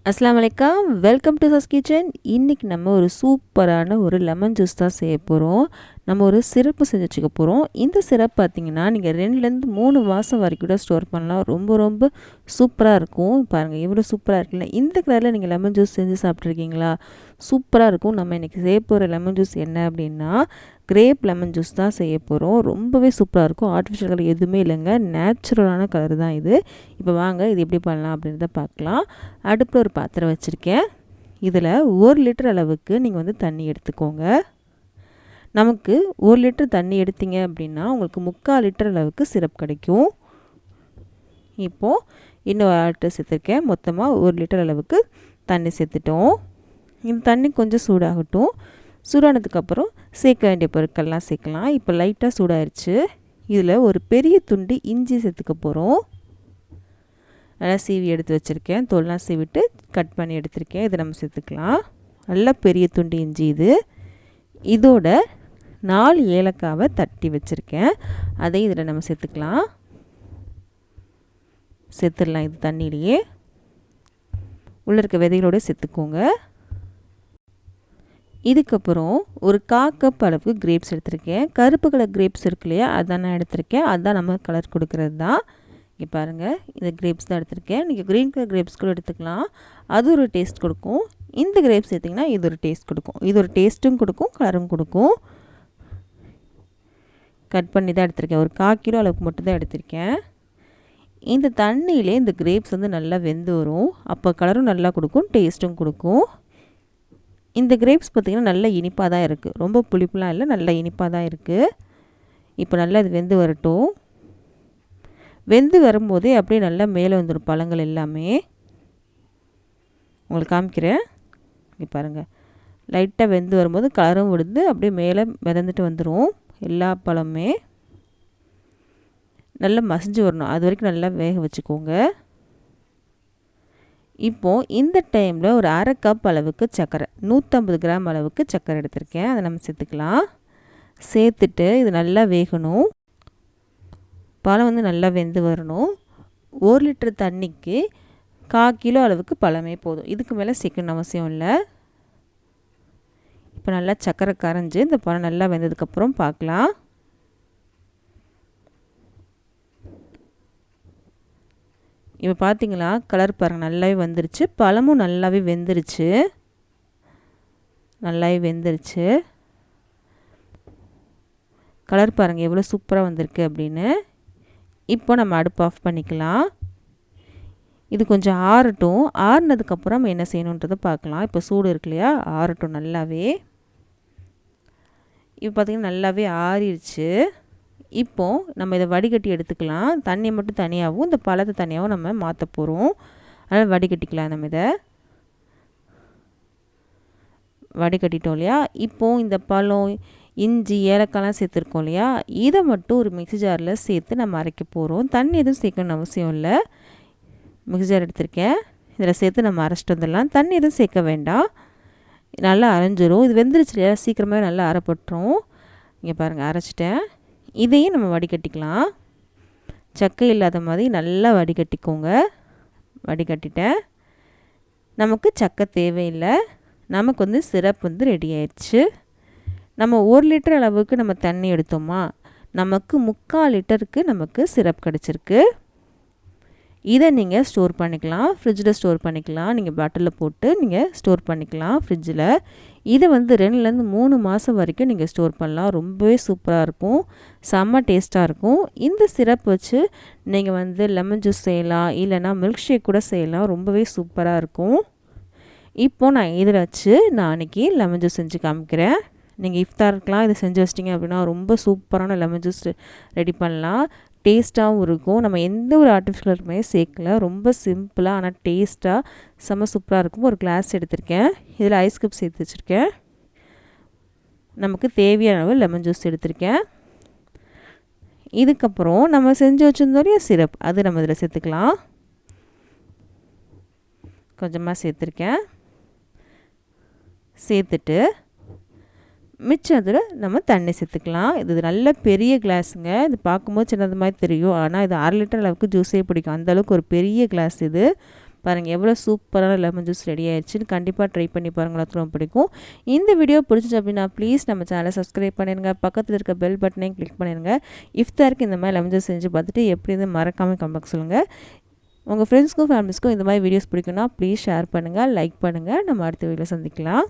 அஸ்ஸலாமு அலைக்கும். Welcome to சஸ் கிச்சன். இன்றைக்கி நம்ம ஒரு சூப்பரான ஒரு லெமன் ஜூஸ் தான் செய்ய போகிறோம். நம்ம ஒரு சிரப்பு செஞ்சு வச்சுக்க போகிறோம். இந்த சிரப் பார்த்திங்கன்னா நீங்கள் 2லேருந்து 3 மாதம் வரைக்கும் கூட ஸ்டோர் பண்ணலாம். ரொம்ப ரொம்ப சூப்பராக இருக்கும். பாருங்கள் எவ்வளோ சூப்பராக இருக்குல்ல. இந்த கலரில் நீங்கள் லெமன் ஜூஸ் செஞ்சு சாப்பிட்ருக்கீங்களா? சூப்பராக இருக்கும். நம்ம இன்றைக்கி செய்ய போகிற லெமன் ஜூஸ் என்ன அப்படின்னா கிரேப் லெமன் ஜூஸ் தான் செய்ய போகிறோம். ரொம்பவே சூப்பராக இருக்கும். ஆர்டிஃபிஷியல் கலர் எதுவுமே இல்லைங்க, நேச்சுரலான கலர் தான் இது. இப்போ வாங்க இது எப்படி பண்ணலாம் அப்படின்றத பார்க்கலாம். அடுப்பில் ஒரு பாத்திரம் வச்சுருக்கேன். இதில் 1 லிட்டர் அளவுக்கு நீங்கள் வந்து தண்ணி எடுத்துக்கோங்க. நமக்கு 1 லிட்டர் தண்ணி எடுத்தீங்க அப்படின்னா உங்களுக்கு 3/4 லிட்டர் அளவுக்கு சிரப் கிடைக்கும். இப்போது இன்னும் 1 லிட்டர் சேர்த்துருக்கேன். மொத்தமாக 1 லிட்டர் அளவுக்கு தண்ணி சேர்த்துட்டோம். இந்த தண்ணி கொஞ்சம் சூடாகட்டும். சூடானதுக்கப்புறம் சேர்க்க வேண்டிய பொருட்கள்லாம் சேர்க்கலாம். இப்போ லைட்டாக சூடாயிருச்சு. இதில் ஒரு பெரிய துண்டு இஞ்சி சேர்த்துக்க போகிறோம். நல்லா சீவி எடுத்து வச்சுருக்கேன். தோல்லாம் சீவிட்டு கட் பண்ணி எடுத்துருக்கேன். இதை நம்ம சேர்த்துக்கலாம். நல்லா பெரிய துண்டு இஞ்சி இது. இதோட 4 ஏலக்காவை தட்டி வச்சுருக்கேன். அதையும் இதில் நம்ம சேர்த்துக்கலாம். சேர்த்துடலாம். இது தண்ணியிலேயே உள்ளே இருக்க விதைகளோடு சேர்த்துக்கோங்க. இதுக்கப்புறம் ஒரு 1/4 கப் அளவுக்கு கிரேப்ஸ் எடுத்திருக்கேன். கருப்பு கலர் கிரேப்ஸ் இருக்கு இல்லையா, அதான் நான் எடுத்திருக்கேன். அதுதான் நம்ம கலர் கொடுக்கறது தான். இங்கே பாருங்கள், இந்த கிரேப்ஸ் தான் எடுத்திருக்கேன். நீங்கள் க்ரீன் கலர் கிரேப்ஸ் கூட எடுத்துக்கலாம். அது ஒரு டேஸ்ட் கொடுக்கும். இந்த கிரேப்ஸ் எடுத்திங்கன்னா இது ஒரு டேஸ்ட் கொடுக்கும். இது ஒரு டேஸ்ட்டும் கொடுக்கும், கலரும் கொடுக்கும். கட் பண்ணி தான் எடுத்திருக்கேன். ஒரு 1/4 கிலோ அளவுக்கு மட்டும் தான் எடுத்திருக்கேன். இந்த தண்ணியிலே இந்த கிரேப்ஸ் வந்து நல்லா வெந்து வரும். அப்போ கலரும் நல்லா கொடுக்கும், டேஸ்ட்டும் கொடுக்கும். இந்த கிரேப்ஸ் பார்த்திங்கன்னா நல்ல இனிப்பாக தான் இருக்குது. ரொம்ப புளிப்புலாம் இல்லை, நல்ல இனிப்பாக தான் இருக்குது. இப்போ நல்லா இது வெந்து வரட்டும். வெந்து வரும்போதே அப்படியே நல்லா மேலே வந்துடும் பழங்கள் எல்லாமே. உங்களுக்கு காமிக்கிறேன். இங்கே பாருங்கள், லைட்டாக வெந்து வரும்போது கலரும் விடுந்து அப்படியே மேலே மிதந்துட்டு வந்துடும். எல்லா பழமுமே நல்லா மசிஞ்சு வரணும். அது வரைக்கும் நல்லா வேக வச்சுக்கோங்க. இப்போது இந்த டைமில் ஒரு 1/2 கப் அளவுக்கு சர்க்கரை, 150 கிராம் அளவுக்கு சர்க்கரை எடுத்திருக்கேன். அதை நம்ம சேர்த்துக்கலாம். சேர்த்துட்டு இது நல்லா வேகணும். பழம் வந்து நல்லா வெந்து வரணும். 1 லிட்டர் தண்ணிக்கு 1/4 கிலோ அளவுக்கு பழமே போதும். இதுக்கு மேலே சேர்க்கணும் அவசியம் இல்லை. இப்போ நல்லா சர்க்கரை கரைஞ்சி இந்த பழம் நல்லா வெந்ததுக்கப்புறம் பார்க்கலாம். இப்போ பார்த்தீங்களா, கலர் பாருங்கள் நல்லாவே வந்துருச்சு. பழமும் நல்லாவே வெந்துருச்சு. நல்லாவே வெந்துருச்சு. கலர் பாருங்கள் எவ்வளோ சூப்பராக வந்திருக்கு அப்படின்னு. இப்போ நம்ம அடுப்பு ஆஃப் பண்ணிக்கலாம். இது கொஞ்சம் ஆறட்டும். ஆறுனதுக்கப்புறம் நம்ம என்ன செய்யணுன்றதை பார்க்கலாம். இப்போ சூடு இருக்கு இல்லையா, ஆறட்டும் நல்லாவே. இப்போ பார்த்திங்கன்னா நல்லாவே ஆறிடுச்சு. இப்போது நம்ம இதை வடிகட்டி எடுத்துக்கலாம். தண்ணி மட்டும் தனியாகவும் இந்த பழத்தை தனியாகவும் நம்ம மாற்ற போகிறோம். அதனால் வடிகட்டிக்கலாம். நம்ம இதை வடிகட்டிட்டோம் இல்லையா. இப்போது இந்த பழம், இஞ்சி, ஏலக்காய்லாம் சேர்த்துருக்கோம் இல்லையா, இதை மட்டும் ஒரு மிக்ஸி ஜாரில் சேர்த்து நம்ம அரைக்க போகிறோம். தண்ணி எதுவும் சேர்க்கணும்னு அவசியம் இல்லை. மிக்ஸி ஜார் எடுத்திருக்கேன். இதில் சேர்த்து நம்ம அரைச்சிட்டு வந்துடலாம். தண்ணி எதுவும் சேர்க்க வேண்டாம். நல்லா அரைஞ்சிரும். இது வெந்துருச்சு இல்லையா, சீக்கிரமாகவே நல்லா அரைப்பட்டுரும். இங்கே பாருங்கள், அரைச்சிட்டேன். இதையும் நம்ம வடிகட்டிக்கலாம். சக்கை இல்லாத மாதிரி நல்லா வடிகட்டிக்கோங்க. வடிகட்டிட்டேன். நமக்கு சக்கை தேவையில்லை. நமக்கு வந்து சிரப் வந்து ரெடி ஆயிடுச்சு. நம்ம 1 லிட்டர் அளவுக்கு நம்ம தண்ணி எடுத்தோமா, நமக்கு 3/4 லிட்டருக்கு நமக்கு சிரப் கிடச்சிருக்கு. இதை நீங்கள் ஸ்டோர் பண்ணிக்கலாம். ஃப்ரிட்ஜில் ஸ்டோர் பண்ணிக்கலாம். நீங்கள் பாட்டிலில் போட்டு நீங்கள் ஸ்டோர் பண்ணிக்கலாம் ஃப்ரிட்ஜில். இதை வந்து 2லேருந்து 3 மாதம் வரைக்கும் நீங்கள் ஸ்டோர் பண்ணலாம். ரொம்பவே சூப்பராக இருக்கும். செம்ம டேஸ்ட்டாக இருக்கும். இந்த சிரப் வச்சு நீங்கள் வந்து லெமன் ஜூஸ் செய்யலாம், இல்லைனா மில்க் ஷேக் கூட செய்யலாம். ரொம்பவே சூப்பராக இருக்கும். இப்போது நான் இதில் வச்சு நான் அன்றைக்கி லெமன் ஜூஸ் செஞ்சு காமிக்கிறேன். நீங்கள் இஃப்தாருக்கெலாம் இதை செஞ்சு வச்சிட்டிங்க அப்படின்னா ரொம்ப சூப்பரான லெமன் ஜூஸ் ரெடி பண்ணலாம். டேஸ்ட்டாகவும் இருக்கும். நம்ம எந்த ஒரு ஆர்டிஃபிஷியலுமே சேர்க்கல. ரொம்ப சிம்பிளாக ஆனால் டேஸ்ட்டாக செம்ம சூப்பராக இருக்கும். ஒரு கிளாஸ் எடுத்திருக்கேன். இதில் ஐஸ் கப் சேர்த்து வச்சுருக்கேன். நமக்கு தேவையான அளவு லெமன் ஜூஸ் எடுத்திருக்கேன். இதுக்கப்புறம் நம்ம செஞ்சு வச்சுருந்தோம் சிரப், அது நம்ம இதில் சேர்த்துக்கலாம். கொஞ்சமாக சேர்த்துருக்கேன். சேர்த்துட்டு மிச்சம் அதில் நம்ம தண்ணி சேர்த்துக்கலாம். இது நல்ல பெரிய கிளாஸுங்க. இது பார்க்கும்போது சின்னது மாதிரி தெரியும், ஆனால் இது 1/2 லிட்டர் அளவுக்கு ஜூஸே பிடிக்கும். அந்தளவுக்கு ஒரு பெரிய கிளாஸ் இது. பாருங்கள் எவ்வளோ சூப்பரான லெமன் ஜூஸ் ரெடி ஆயிடுச்சுன்னு. கண்டிப்பாக ட்ரை பண்ணி பாருங்கள், எனக்கு ரொம்ப பிடிக்கும். இந்த வீடியோ பிடிச்சிச்சு அப்படின்னா ப்ளீஸ் நம்ம சேனலை சப்ஸ்கிரைப் பண்ணிடுங்க, பக்கத்தில் இருக்க பெல் பட்டனையும் கிளிக் பண்ணிடுங்க. இஃப்தாருக்கு இந்த மாதிரி லெமன் ஜூஸ் செஞ்சு பார்த்துட்டு எப்படி இருந்து மறக்காமல் கமெண்ட் சொல்லுங்கள். உங்கள் ஃப்ரெண்ட்ஸ்க்கும் ஃபேமிலிஸ்க்கும் இந்த மாதிரி வீடியோஸ் பிடிக்குன்னா ப்ளீஸ் ஷேர் பண்ணுங்கள், லைக் பண்ணுங்கள். நம்ம அடுத்த வீடியோவில் சந்திக்கலாம்.